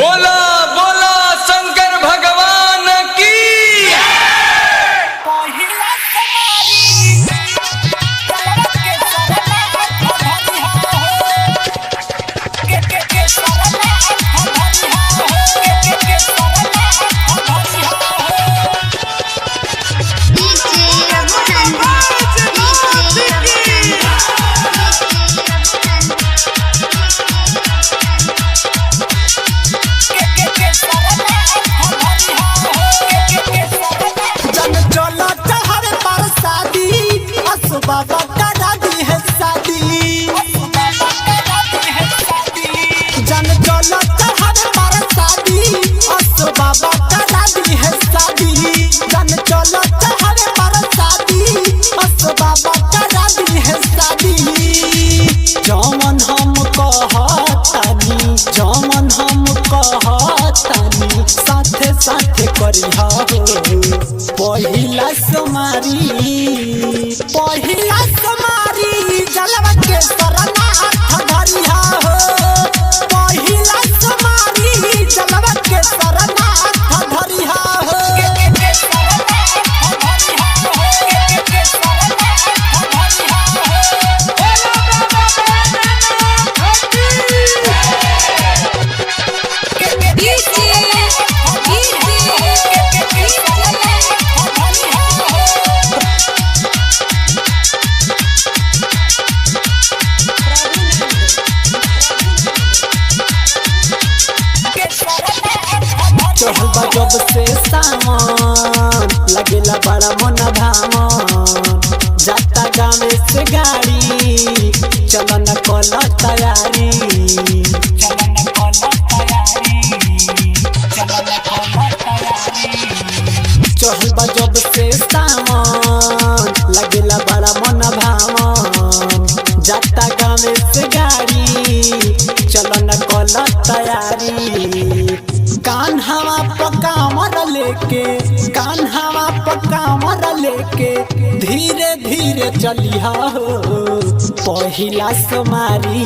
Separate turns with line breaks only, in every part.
बोला बोला शंकर भगवान की।
बाबा करा दी है शादी, जन चलो हर बार शादी। असो बाबा करा दी है शादी, जन चलो हर बार शादी। असो बाबा करा दी है शादी। जमन हम कहतानी, जमन हम कहतानी, साथे साथे करिहा पहिला समारी, पहिला समारी जलवा के सरना हाथ धरिहा हो। पहिला समारी जलवा के सरना हाथ धरिहा हो। चढ़ल जब से सामान लगेला बड़ा मन भामन। जाता गाँव से गाड़ी चलन कल तैयारी, चढ़ल जब से सामान लगेला बड़ा मन भामन। जाता गाँव से गाड़ी चलन कल तैयारी। कान्हावा पकामर लेके, कान्हावा पकामर लेके धीरे धीरे चलिहा हो। पहिला समारी,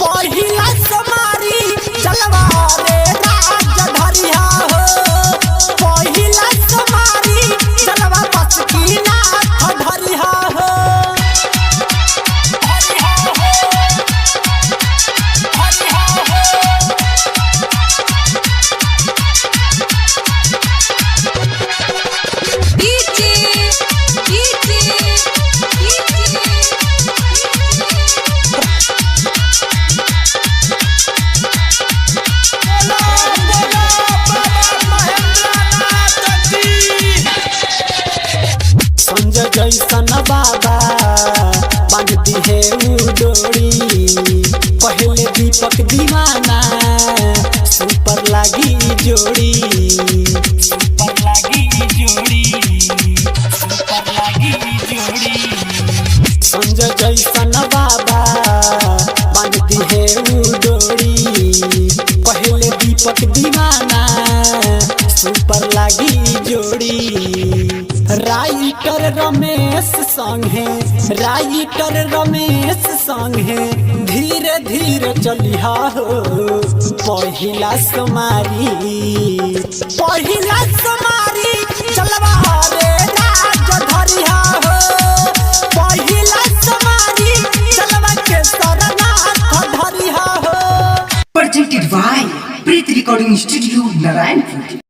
पहिला समारी चलवा रे राज धरिहा हो। पहिला समारी चलवा बस की नाथ धरिहा हो। जैसन बाबा बांध दी है डोरी। पहले दीपक दीवाना सुपर लागी जोड़ी, सुपर लागी जोड़ी, सुपर लागी जोड़ी। संजय जैसन बाबा बांध दी है डोरी। पहले दीपक दीवाना सुपर लागी जोड़ी। राइटर रमेश संगे, राइटर रमेश संगे धीरे धीरे चलिहा हो। पहिला समारी, पहिला समारी चलवा रे राज धरिहा हो। पहिला समारी चलवा के सरना हाथ धरिहा हो।
Presented by Preet Recording Studio, Narayanpur।